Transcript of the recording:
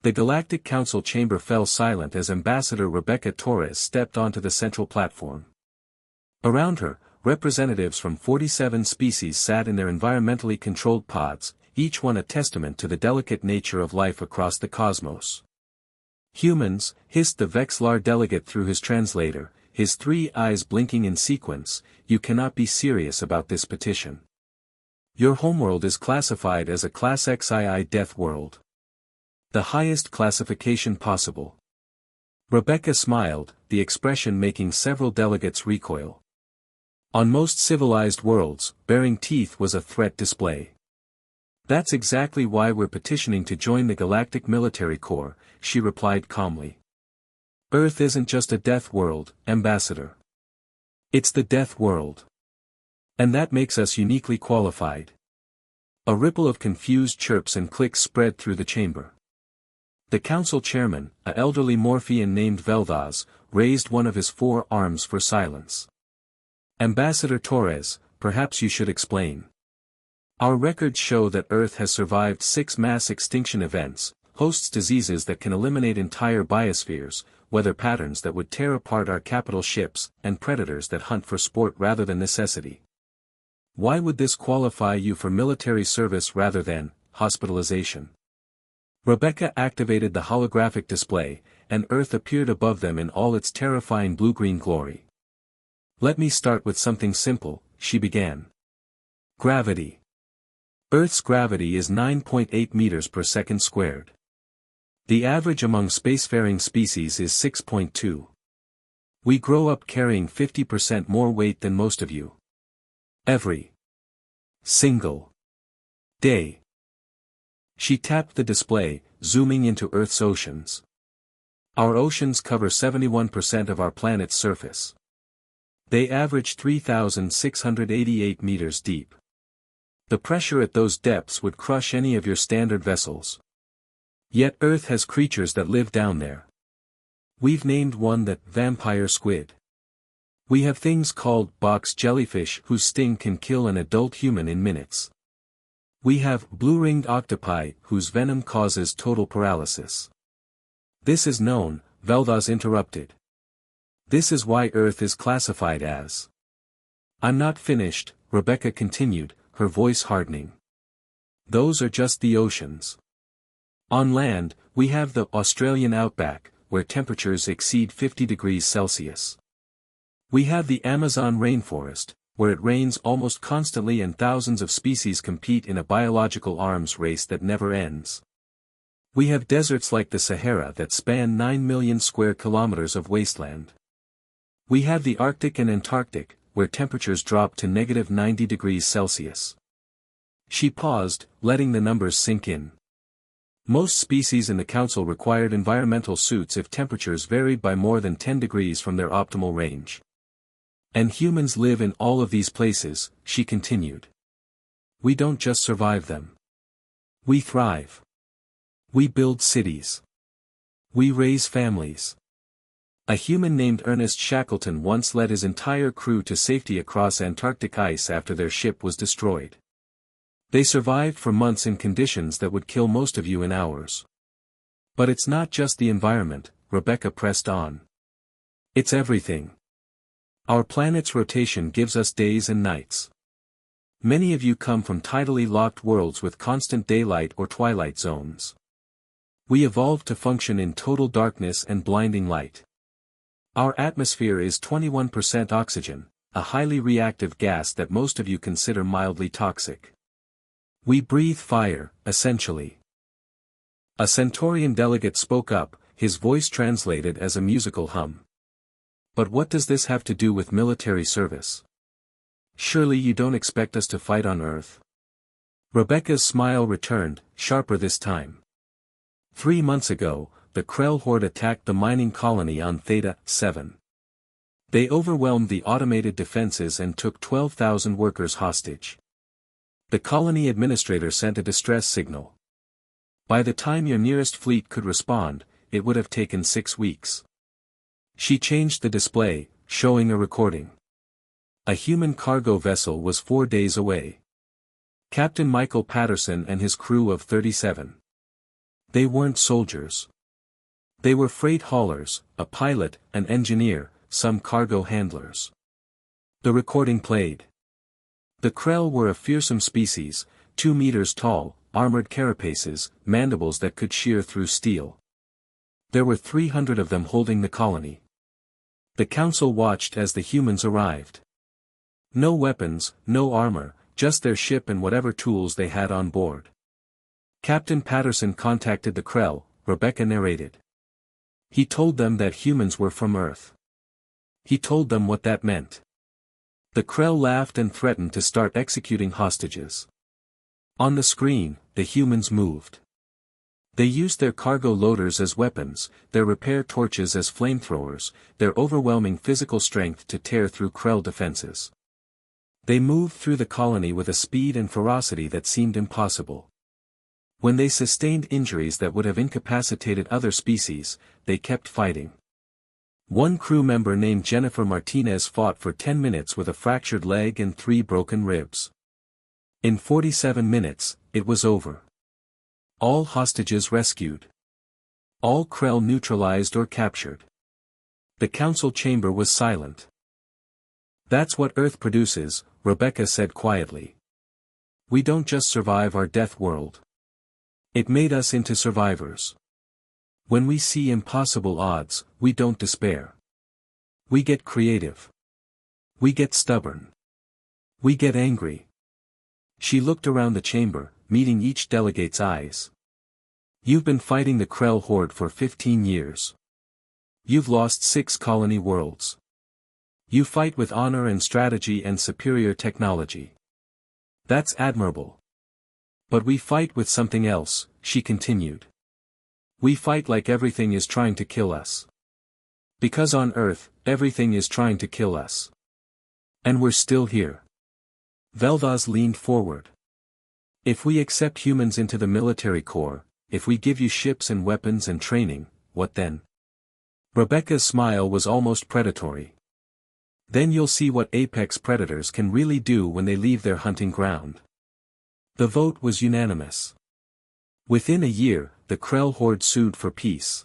The Galactic Council chamber fell silent as Ambassador Rebecca Torres stepped onto the central platform. Around her, representatives from 47 species sat in their environmentally controlled pods, each one a testament to the delicate nature of life across the cosmos. "Humans," hissed the Vexlar delegate through his translator, his 3 eyes blinking in sequence, "you cannot be serious about this petition. Your homeworld is classified as a Class XII Death World. The highest classification possible." Rebecca smiled, the expression making several delegates recoil. On most civilized worlds, baring teeth was a threat display. "That's exactly why we're petitioning to join the Galactic Military Corps," she replied calmly. "Earth isn't just a death world, Ambassador. It's the death world. And that makes us uniquely qualified." A ripple of confused chirps and clicks spread through the chamber. The council chairman, an elderly Morphean named Vel'Thaz, raised one of his 4 arms for silence. "Ambassador Torres, perhaps you should explain. Our records show that Earth has survived 6 mass extinction events, hosts diseases that can eliminate entire biospheres, weather patterns that would tear apart our capital ships, and predators that hunt for sport rather than necessity. Why would this qualify you for military service rather than hospitalization?" Rebecca activated the holographic display, and Earth appeared above them in all its terrifying blue-green glory. "Let me start with something simple," she began. "Gravity. Earth's gravity is 9.8 meters per second squared. The average among spacefaring species is 6.2. We grow up carrying 50% more weight than most of you. Every single day." She tapped the display, zooming into Earth's oceans. "Our oceans cover 71% of our planet's surface. They average 3,688 meters deep. The pressure at those depths would crush any of your standard vessels. Yet Earth has creatures that live down there. We've named one the vampire squid. We have things called box jellyfish whose sting can kill an adult human in minutes. We have blue-ringed octopi whose venom causes total paralysis." "This is known," Vel'Thaz interrupted. "This is why Earth is classified as—" "I'm not finished," Rebecca continued, her voice hardening. "Those are just the oceans. On land, we have the Australian outback, where temperatures exceed 50 degrees Celsius. We have the Amazon rainforest, where it rains almost constantly and thousands of species compete in a biological arms race that never ends. We have deserts like the Sahara that span 9 million square kilometers of wasteland. We have the Arctic and Antarctic, where temperatures drop to -90 degrees Celsius." She paused, letting the numbers sink in. Most species in the Council required environmental suits if temperatures varied by more than 10 degrees from their optimal range. "And humans live in all of these places," she continued. "We don't just survive them. We thrive. We build cities. We raise families." A human named Ernest Shackleton once led his entire crew to safety across Antarctic ice after their ship was destroyed. They survived for months in conditions that would kill most of you in hours. "But it's not just the environment," Rebecca pressed on. "It's everything. Our planet's rotation gives us days and nights. Many of you come from tidally locked worlds with constant daylight or twilight zones. We evolved to function in total darkness and blinding light. Our atmosphere is 21% oxygen, a highly reactive gas that most of you consider mildly toxic. We breathe fire, essentially." A Centaurian delegate spoke up, his voice translated as a musical hum. "But what does this have to do with military service? Surely you don't expect us to fight on Earth?" Rebecca's smile returned, sharper this time. 3 months ago, the Krell horde attacked the mining colony on Theta 7. They overwhelmed the automated defenses and took 12,000 workers hostage. The colony administrator sent a distress signal. By the time your nearest fleet could respond, it would have taken 6 weeks. She changed the display, showing a recording. A human cargo vessel was 4 days away. Captain Michael Patterson and his crew of 37. They weren't soldiers. They were freight haulers, a pilot, an engineer, some cargo handlers. The recording played. The Krell were a fearsome species, 2 meters tall, armored carapaces, mandibles that could shear through steel. There were 300 of them holding the colony. The council watched as the humans arrived. No weapons, no armor, just their ship and whatever tools they had on board. Captain Patterson contacted the Krell, Rebecca narrated. He told them that humans were from Earth. He told them what that meant. The Krell laughed and threatened to start executing hostages. On the screen, the humans moved. They used their cargo loaders as weapons, their repair torches as flamethrowers, their overwhelming physical strength to tear through Krell defenses. They moved through the colony with a speed and ferocity that seemed impossible. When they sustained injuries that would have incapacitated other species, they kept fighting. One crew member named Jennifer Martinez fought for 10 minutes with a fractured leg and 3 broken ribs. In 47 minutes, it was over. All hostages rescued. All Krell neutralized or captured. The council chamber was silent. That's what Earth produces, Rebecca said quietly. We don't just survive our death world. It made us into survivors. When we see impossible odds, we don't despair. We get creative. We get stubborn. We get angry. She looked around the chamber, meeting each delegate's eyes. You've been fighting the Krell horde for 15 years. You've lost 6 colony worlds. You fight with honor and strategy and superior technology. That's admirable. But we fight with something else, she continued. We fight like everything is trying to kill us. Because on Earth, everything is trying to kill us. And we're still here. Veldaz leaned forward. If we accept humans into the military corps, if we give you ships and weapons and training, what then? Rebecca's smile was almost predatory. Then you'll see what apex predators can really do when they leave their hunting ground. The vote was unanimous. Within a year, the Krell horde sued for peace.